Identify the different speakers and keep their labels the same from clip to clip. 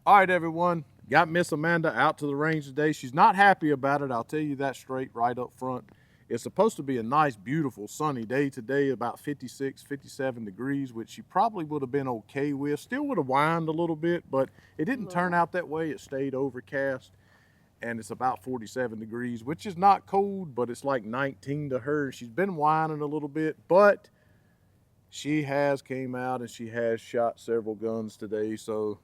Speaker 1: All right, everyone. Got Miss Amanda out to the range today. She's not happy about it. I'll tell you that straight right up front. It's supposed to be a nice, beautiful, sunny day today, about 56, 57 degrees, which she probably would have been okay with. Still would have whined a little bit, but it didn't turn out that way. It stayed overcast, and it's about 47 degrees, which is not cold, but it's like 19 to her. She's been whining a little bit, but she has came out and she has shot several guns today, so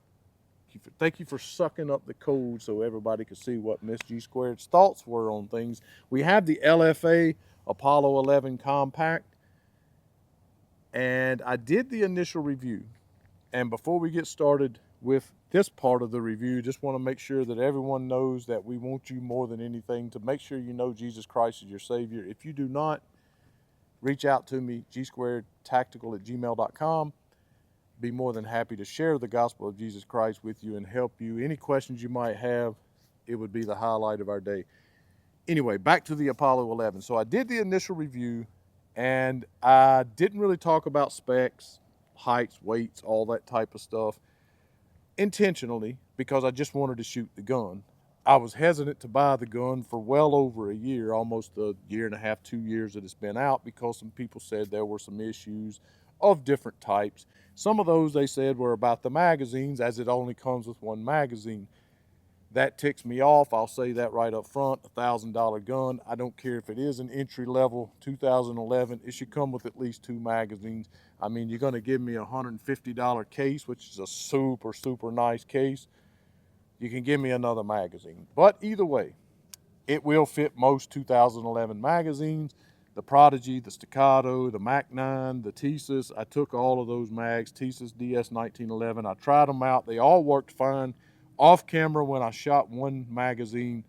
Speaker 1: thank you for sucking up the cold so everybody could see what Miss G Squared's thoughts were on things. We have the LFA Apollo 11 compact, and I did the initial review. And before we get started with this part of the review, just want to make sure that everyone knows that we want you more than anything to make sure you know Jesus Christ is your Savior. If you do not, reach out to me, gsquaredtactical@gmail.com. Be more than happy to share the gospel of Jesus Christ with you and help you. Any questions you might have, it would be the highlight of our day. Anyway, back to the Apollo 11. So I did the initial review, and I didn't really talk about specs, heights, weights, all that type of stuff intentionally because I just wanted to shoot the gun. I was hesitant to buy the gun for well over a year, almost a year and a half, 2 years that it's been out, because some people said there were some issues of different types. Some of those they said were about the magazines, as it only comes with one magazine. That ticks me off. I'll say that right up front. $1,000 gun. I don't care if it is an entry level 2011. It should come with at least 2 magazines. I mean, you're going to give me a $150 case, which is a super, super nice case. You can give me another magazine. But either way, it will fit most 2011 magazines. The Prodigy, the Staccato, the Mac 9, the Thesis. I took all of those mags, Thesis DS 1911. I tried them out. They all worked fine. Off camera, when I shot one magazine,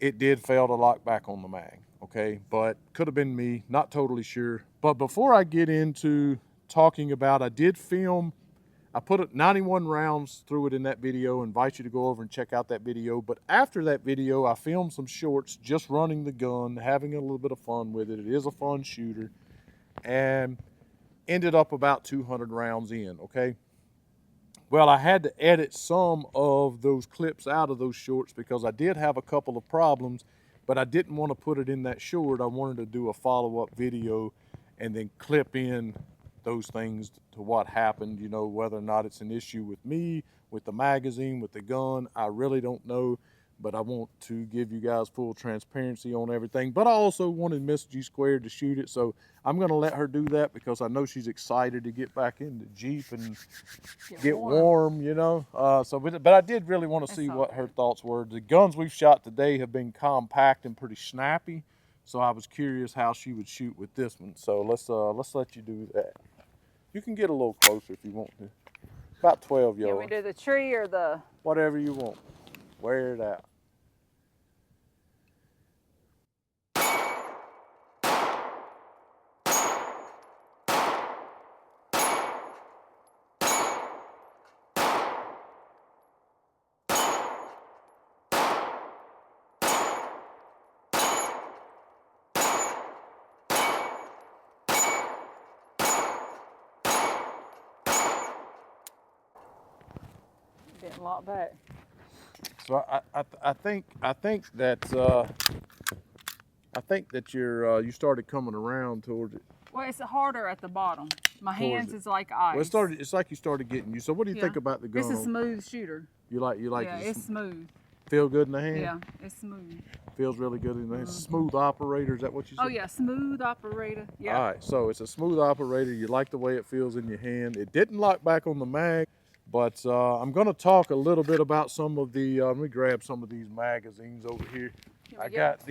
Speaker 1: it did fail to lock back on the mag, okay? But could have been me, not totally sure. But before I get into talking about, I did film, I put 91 rounds through it in that video. Invite you to go over and check out that video. But after that video, I filmed some shorts just running the gun, having a little bit of fun with it. It is a fun shooter. And ended up about 200 rounds in, okay? Well, I had to edit some of those clips out of those shorts because I did have a couple of problems, but I didn't want to put it in that short. I wanted to do a follow-up video and then clip in those things to what happened, you know, whether or not it's an issue with me, with the magazine, with the gun. I really don't know, but I want to give you guys full transparency on everything. But I also wanted Miss G Squared to shoot it, so I'm going to let her do that because I know she's excited to get back in the Jeep and get warm, you know. But I did really want to see what her thoughts were. The guns we've shot today have been compact and pretty snappy, so I was curious how she would shoot with this one. So let's let you do that. You can get a little closer if you want to. About 12 yards.
Speaker 2: Can we do the tree or the...
Speaker 1: Whatever you want. Wear it out.
Speaker 2: Didn't lock back.
Speaker 1: So I think that you started coming around towards it.
Speaker 2: Well, it's harder at the bottom. My hands is like ice.
Speaker 1: Well, it's like you started getting you. So what do you think about the gun?
Speaker 2: It's a smooth shooter.
Speaker 1: You like
Speaker 2: Yeah, it's smooth.
Speaker 1: Feel good in the hand?
Speaker 2: Yeah, it's smooth.
Speaker 1: Feels really good in the hand. Smooth operator, is that what you said?
Speaker 2: Oh yeah, smooth operator. Yeah.
Speaker 1: All right, so it's a smooth operator. You like the way it feels in your hand. It didn't lock back on the mag, but I'm going to talk a little bit about some of the, let me grab some of these magazines over here. I got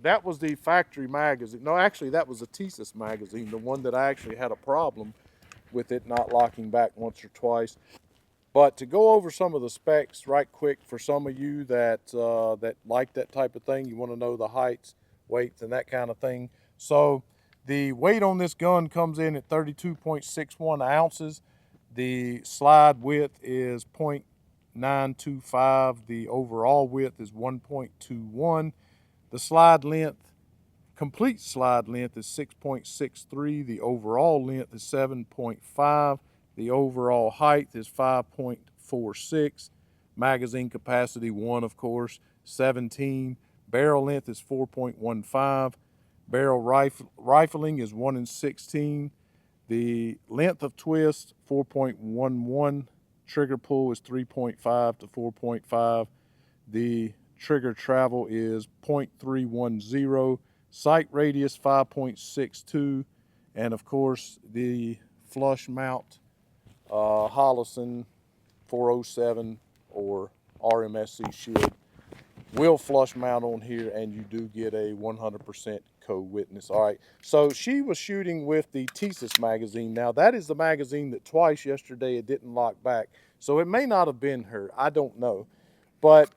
Speaker 1: that was the factory magazine. No, actually that was a Thesis magazine, the one that I actually had a problem with it not locking back once or twice. But to go over some of the specs right quick for some of you that that like that type of thing, you want to know the heights, weights, and that kind of thing. So the weight on this gun comes in at 32.61 ounces. The slide width is 0.925. The overall width is 1.21. The slide length, complete slide length, is 6.63. The overall length is 7.5. The overall height is 5.4 .46. Magazine capacity 1, of course, 17. Barrel length is 4.15. Barrel rifling is 1 in 16. The length of twist 4.11. Trigger pull is 3.5 to 4.5. The trigger travel is 0.310. Sight radius 5.62. And of course the flush mount Hollison 407 or RMSC shield will flush mount on here, and you do get a 100% co-witness. All right, so she was shooting with the Thesis magazine. Now that is the magazine that twice yesterday it didn't lock back, so it may not have been her, I don't know. But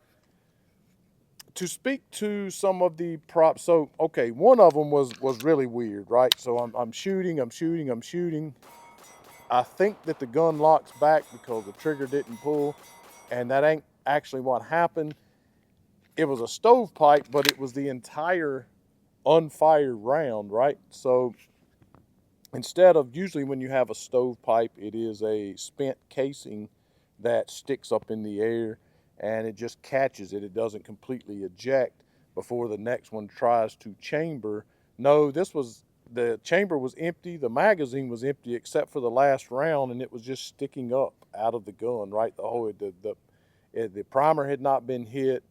Speaker 1: to speak to some of the props, so okay, one of them was really weird, right? So I'm shooting. I think that the gun locks back because the trigger didn't pull, and that ain't actually what happened. It was a stovepipe, but it was the entire unfired round, right? So instead of, usually when you have a stovepipe, it is a spent casing that sticks up in the air and it just catches it. It doesn't completely eject before the next one tries to chamber. No, the chamber was empty, the magazine was empty except for the last round, and it was just sticking up out of the gun, right? The primer had not been hit.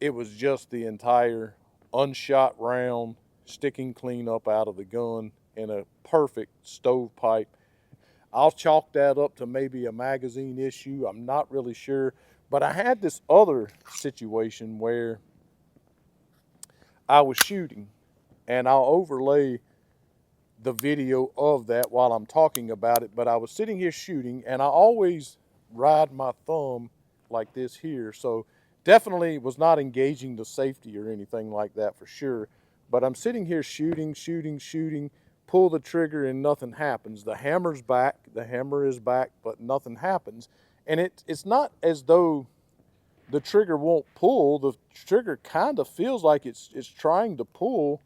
Speaker 1: It was just the entire unshot round sticking clean up out of the gun in a perfect stovepipe. I'll chalk that up to maybe a magazine issue. I'm not really sure. But I had this other situation where I was shooting, and I'll overlay the video of that while I'm talking about it. But I was sitting here shooting, and I always ride my thumb like this here. So definitely was not engaging the safety or anything like that for sure. But I'm sitting here shooting, pull the trigger and nothing happens. The hammer is back, but nothing happens. And it's not as though the trigger won't pull. The trigger kind of feels like it's trying to pull,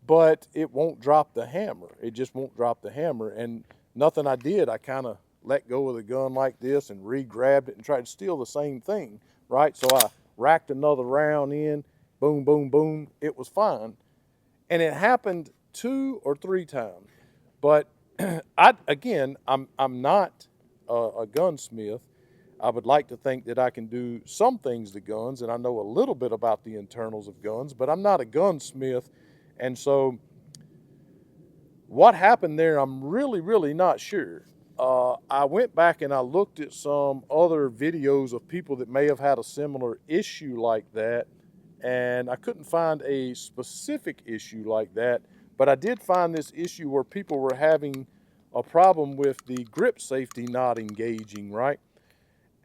Speaker 1: but it won't drop the hammer. It just won't drop the hammer. And nothing I did, I kind of let go of the gun like this and re-grabbed it and tried to steal the same thing, right? So I racked another round in, boom, boom, boom. It was fine. And it happened 2 or 3 times. But I'm not a gunsmith. I would like to think that I can do some things to guns, and I know a little bit about the internals of guns, but I'm not a gunsmith. And so what happened there, I'm really not sure. I went back and I looked at some other videos of people that may have had a similar issue like that, and I couldn't find a specific issue like that, but I did find this issue where people were having a problem with the grip safety not engaging, right?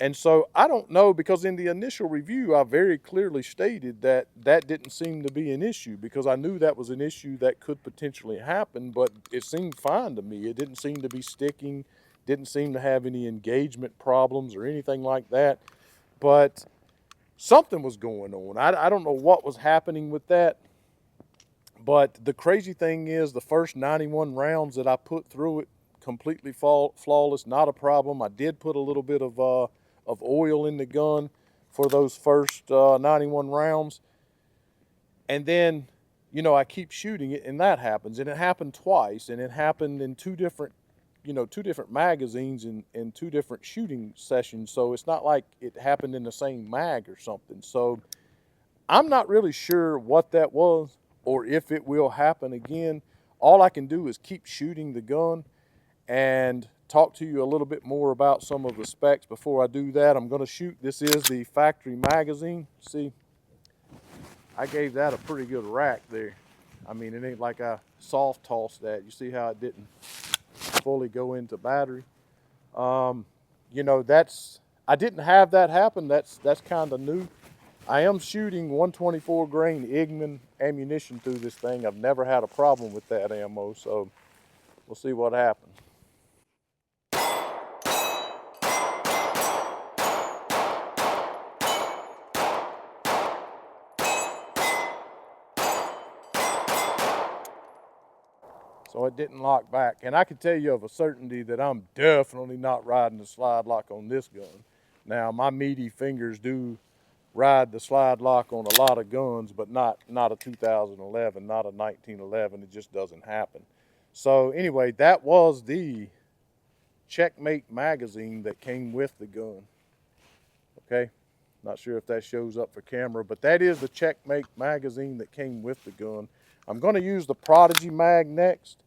Speaker 1: And so I don't know, because in the initial review, I very clearly stated that that didn't seem to be an issue, because I knew that was an issue that could potentially happen, but it seemed fine to me. It didn't seem to be sticking, didn't seem to have any engagement problems or anything like that, but something was going on. I don't know what was happening with that, but the crazy thing is the first 91 rounds that I put through it, completely flawless, not a problem. I did put a little bit of oil in the gun for those first 91 rounds. And then, I keep shooting it and that happens. And it happened twice, and it happened in two different magazines in 2 different shooting sessions. So it's not like it happened in the same mag or something. So I'm not really sure what that was or if it will happen again. All I can do is keep shooting the gun and talk to you a little bit more about some of the specs. Before I do that, I'm going to shoot. This is the factory magazine. See, I gave that a pretty good rack there. I mean, it ain't like I soft tossed that. You see how it didn't fully go into battery. I didn't have that happen. That's kind of new. I am shooting 124 grain Igman ammunition through this thing. I've never had a problem with that ammo, so we'll see what happens. So it didn't lock back. And I can tell you of a certainty that I'm definitely not riding the slide lock on this gun. Now, my meaty fingers do ride the slide lock on a lot of guns, but not a 2011, not a 1911. It just doesn't happen. So anyway, that was the Checkmate magazine that came with the gun. Okay, not sure if that shows up for camera, but that is the Checkmate magazine that came with the gun. I'm going to use the Prodigy mag next,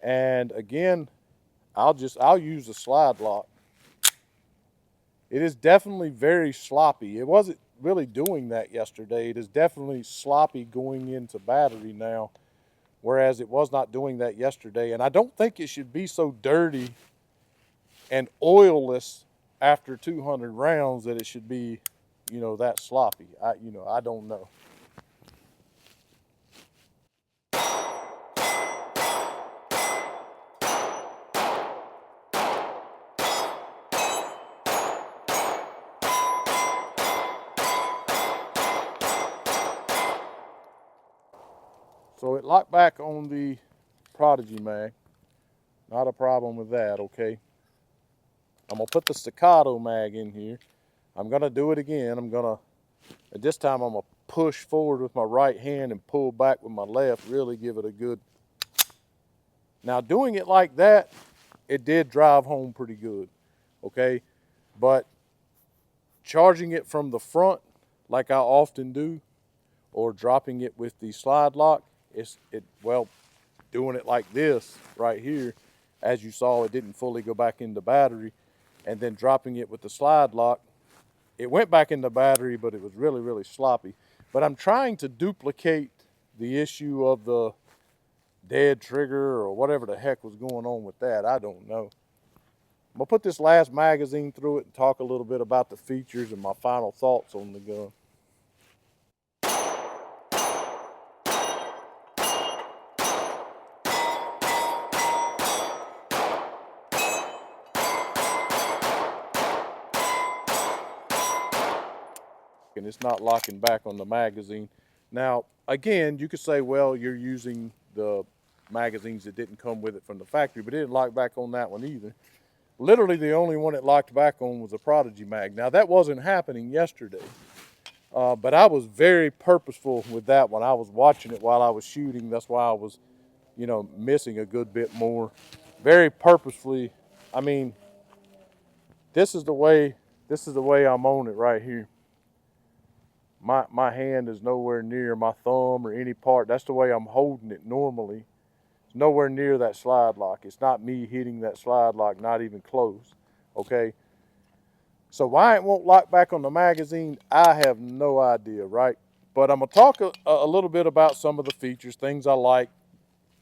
Speaker 1: and again, I'll use the slide lock. It is definitely very sloppy. It wasn't really doing that yesterday. It is definitely sloppy going into battery now, whereas it was not doing that yesterday. And I don't think it should be so dirty and oilless after 200 rounds that it should be, you know, that sloppy. I don't know. So it locked back on the Prodigy mag. Not a problem with that, okay? I'm gonna put the staccato mag in here. I'm gonna do it again. At this time I'm gonna push forward with my right hand and pull back with my left, really give it a good. Now doing it like that, it did drive home pretty good, okay? But charging it from the front, like I often do, or dropping it with the slide lock, doing it like this right here, as you saw, it didn't fully go back into battery, and then dropping it with the slide lock, it went back into battery, but it was really, really sloppy. But I'm trying to duplicate the issue of the dead trigger or whatever the heck was going on with that. I don't know. I'm gonna put this last magazine through it and talk a little bit about the features and my final thoughts on the gun. And it's not locking back on the magazine. Now, again, you could say, well, you're using the magazines that didn't come with it from the factory, but it didn't lock back on that one either. Literally, the only one it locked back on was a Prodigy mag. Now, that wasn't happening yesterday, but I was very purposeful with that one. I was watching it while I was shooting. That's why I was, missing a good bit more. Very purposefully. I mean, this is the way I'm on it right here. My hand is nowhere near my thumb or any part. That's the way I'm holding it normally. It's nowhere near that slide lock. It's not me hitting that slide lock, not even close, okay? So why it won't lock back on the magazine, I have no idea, right? But I'm gonna talk a little bit about some of the features, things I like,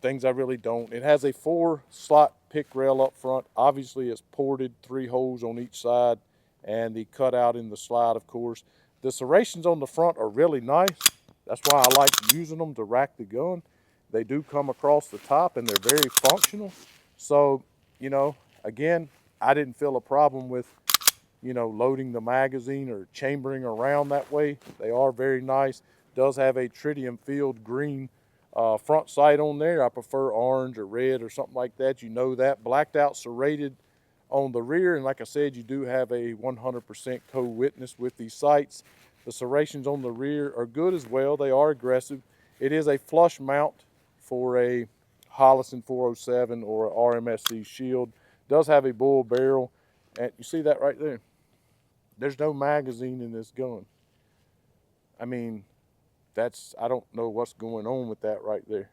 Speaker 1: things I really don't. It has a 4-slot pick rail up front. Obviously it's ported, 3 holes on each side, and the cutout in the slide, of course. The serrations on the front are really nice. That's why I like using them to rack the gun. They do come across the top and they're very functional. So, again, I didn't feel a problem with, loading the magazine or chambering around that way. They are very nice. Does have a tritium field green front sight on there. I prefer orange or red or something like that. You know that. Blacked out serrated on the rear, and like I said, you do have a 100% co-witness with these sights. The serrations on the rear are good as well. They are aggressive. It is a flush mount for a Hollison 407 or RMSC Shield. Does have a bull barrel, and you see that right there. There's no magazine in this gun. I mean, I don't know what's going on with that right there.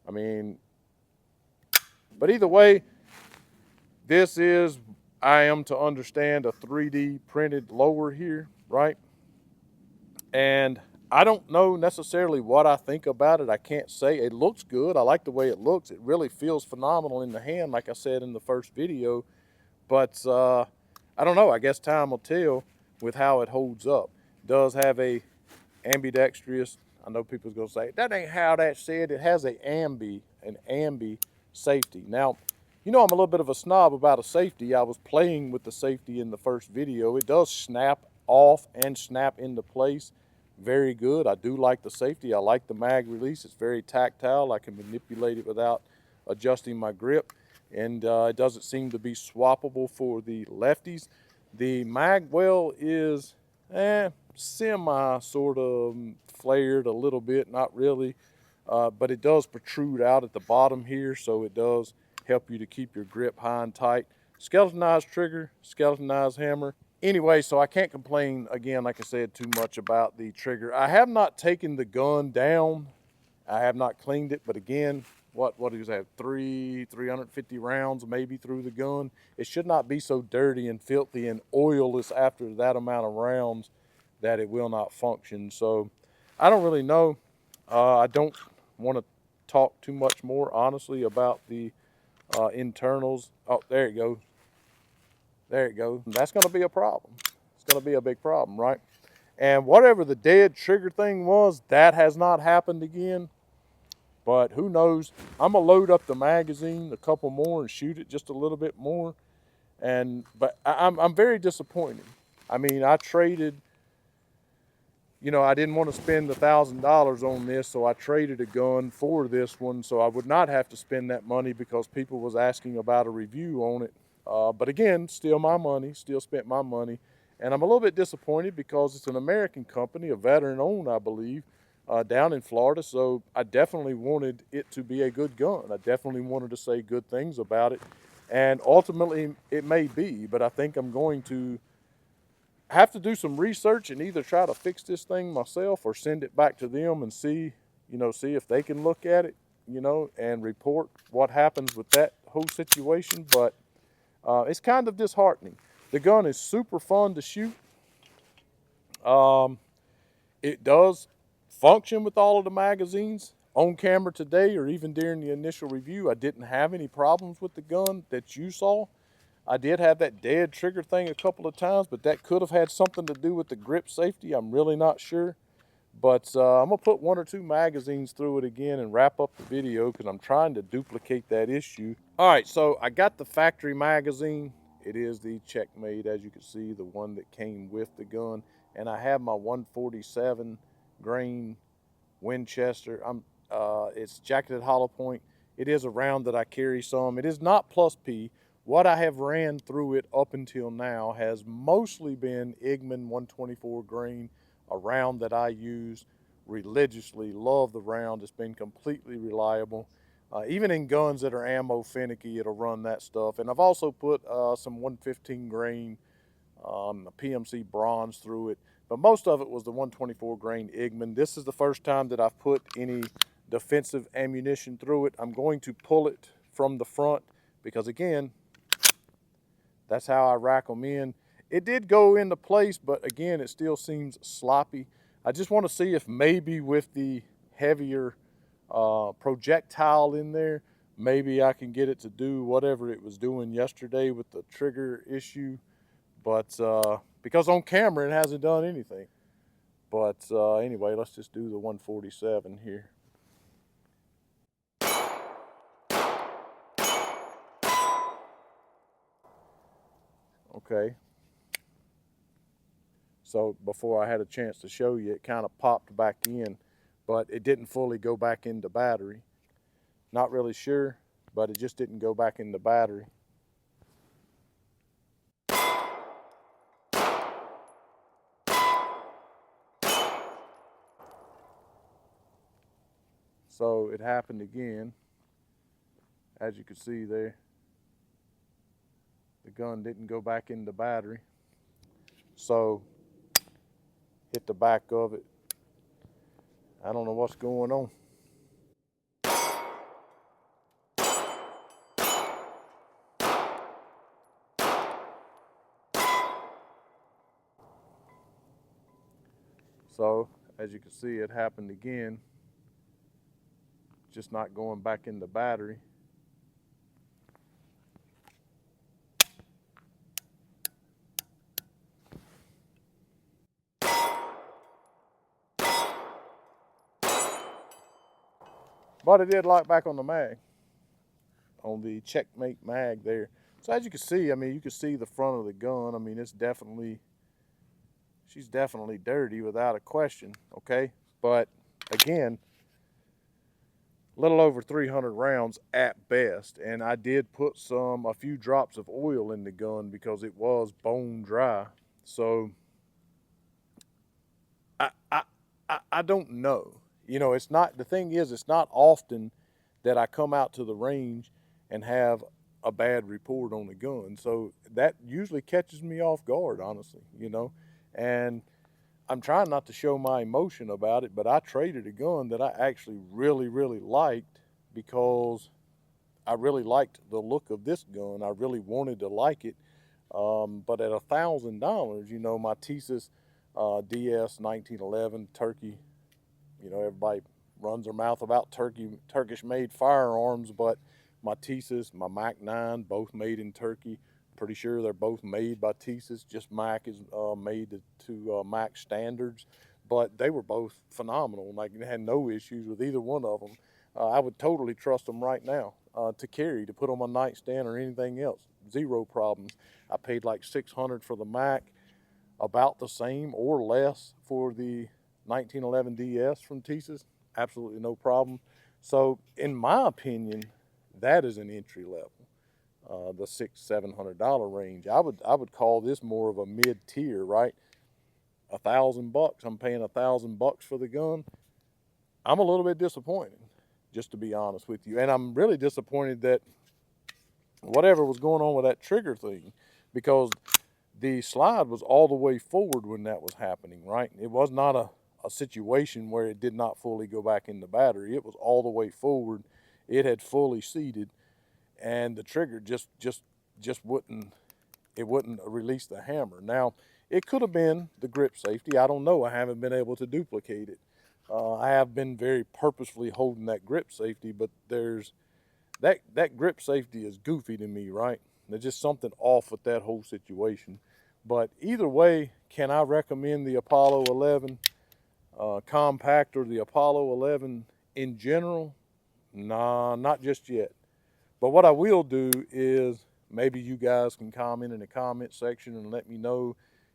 Speaker 1: I mean, but either way, this is, I am to understand, a 3D printed lower here, right? And I don't know necessarily what I think about it. I can't say. It looks good. I like the way it looks. It really feels phenomenal in the hand, like I said in the first video. But I don't know. I guess time will tell with how it holds up. It does have a ambidextrous. I know people's going to say, that ain't how that's said. It has an ambi safety. Now, I'm a little bit of a snob about a safety. I was playing with the safety in the first video. It does snap off and snap into place. very good. I do like the safety. I like the mag release. It's very tactile. I can manipulate it without adjusting my grip, and it doesn't seem to be swappable for the lefties. The mag well is semi sort of flared a little bit, not really, but it does protrude out at the bottom here, so it does help you to keep your grip high and tight. Skeletonized trigger, skeletonized hammer. Anyway, so I can't complain, again, like I said, too much about the trigger. I have not taken the gun down. I have not cleaned it, but again, what does it have? 350 rounds maybe through the gun. It should not be so dirty and filthy and oilless after that amount of rounds that it will not function. So I don't really know. I don't want to talk too much more, honestly, about the internals. Oh, there it goes. There it goes. That's going to be a problem. It's going to be a big problem, right? And whatever the dead trigger thing was, that has not happened again. But who knows? I'm going to load up the magazine a couple more and shoot it just a little bit more. But I'm very disappointed. I mean, I traded, you know, I didn't want to spend $1,000 on this, so I traded a gun for this one, so I would not have to spend that money because people was asking about a review on it. But again, still my money, still spent my money. And I'm a little bit disappointed because it's an American company, a veteran-owned, I believe, down in Florida. So I definitely wanted it to be a good gun. I definitely wanted to say good things about it. And ultimately, it may be, but I think I'm going to have to do some research and either try to fix this thing myself or send it back to them and see if they can look at it, and report what happens with that whole situation. But it's kind of disheartening. The gun is super fun to shoot. It does function with all of the magazines. On camera today, or even during the initial review, I didn't have any problems with the gun that you saw. I did have that dead trigger thing a couple of times, but that could have had something to do with the grip safety. I'm really not sure. But I'm going to put 1 or 2 magazines through it again and wrap up the video because I'm trying to duplicate that issue. All right, so I got the factory magazine. It is the Checkmate, as you can see, the one that came with the gun. And I have my 147 grain Winchester. It's jacketed hollow point. It is a round that I carry some. It is not plus P. What I have ran through it up until now has mostly been Igman 124 grain, a round that I use religiously. Love the round. It's been completely reliable. Even in guns that are ammo finicky, it'll run that stuff. And I've also put some 115 grain PMC bronze through it, but most of it was the 124 grain Igman. This is the first time that I've put any defensive ammunition through it. I'm going to pull it from the front because, again, that's how I rack them in. It did go into place, but again, it still seems sloppy. I just want to see if maybe with the heavier projectile in there, maybe I can get it to do whatever it was doing yesterday with the trigger issue. But because on camera it hasn't done anything. But anyway, let's just do the 147 here. Okay. So before I had a chance to show you, it kind of popped back in, but it didn't fully go back into battery. Not really sure, but it just didn't go back into battery. So it happened again. As you can see there, the gun didn't go back into battery. So hit the back of it. I don't know what's going on. So as you can see, it happened again. Just not going back into battery. But it did lock back on the mag, on the Checkmate mag there. So as you can see, I mean, you can see the front of the gun. I mean, it's definitely she's definitely dirty without a question, okay? But again, a little over 300 rounds at best, and I did put a few drops of oil in the gun because it was bone dry. So I I I don't know. You know, it's not, the thing is, it's not often that I come out to the range and have a bad report on the gun. So that usually catches me off guard, honestly, you know. And I'm trying not to show my emotion about it, but I traded a gun that I actually really, really liked because I really liked the look of this gun. I really wanted to like it. But at $1,000, you know, my Thesis DS 1911 Turkey, you know, everybody runs their mouth about Turkish made firearms, but my Thesis, my Mac 9, both made in Turkey. Pretty sure they're both made by Thesis. Just Mac is made to Mac standards, but they were both phenomenal. Like, I had no issues with either one of them. I would totally trust them right now to carry, to put on my nightstand or anything else. Zero problems. I paid like $600 for the Mac, about the same or less for the 1911 DS from Thesis. Absolutely no problem. So, in my opinion, that is an entry level. The $600-700 range. I would call this more of a mid tier, right? $1,000. I'm paying $1,000 for the gun. I'm a little bit disappointed, just to be honest with you, and I'm really disappointed that whatever was going on with that trigger thing, because the slide was all the way forward when that was happening, right? It was not a situation where it did not fully go back in the battery. It was all the way forward. It had fully seated, and the trigger just wouldn't, it wouldn't release the hammer. Now, it could have been the grip safety. I don't know. I haven't been able to duplicate it. I have been very purposefully holding that grip safety, but there's that grip safety is goofy to me, right? There's just something off with that whole situation. But either way, can I recommend the Apollo 11 compact or the Apollo 11 in general? Nah, not just yet. But what I will do is maybe you guys can comment in the comment section and let me know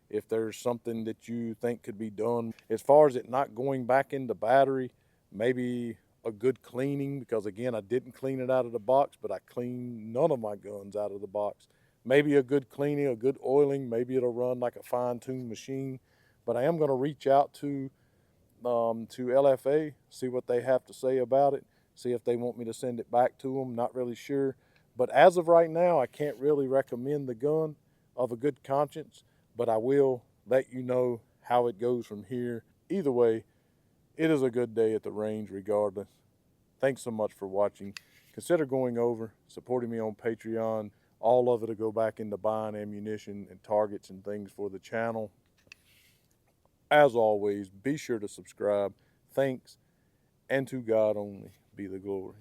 Speaker 1: if there's something that you think could be done. As far as it not going back into battery, maybe a good cleaning, because again, I didn't clean it out of the box, but I cleaned none of my guns out of the box. Maybe a good cleaning, a good oiling, maybe it'll run like a fine-tuned machine. But I am going to reach out to LFA, see what they have to say about it, see if they want me to send it back to them. Not really sure. But as of right now, I can't really recommend the gun of a good conscience, but I will let you know how it goes from here. Either way, it is a good day at the range regardless. Thanks so much for watching. Consider going over, supporting me on Patreon. All of it will go back into buying ammunition and targets and things for the channel. As always, be sure to subscribe. Thanks, and to God only be the glory.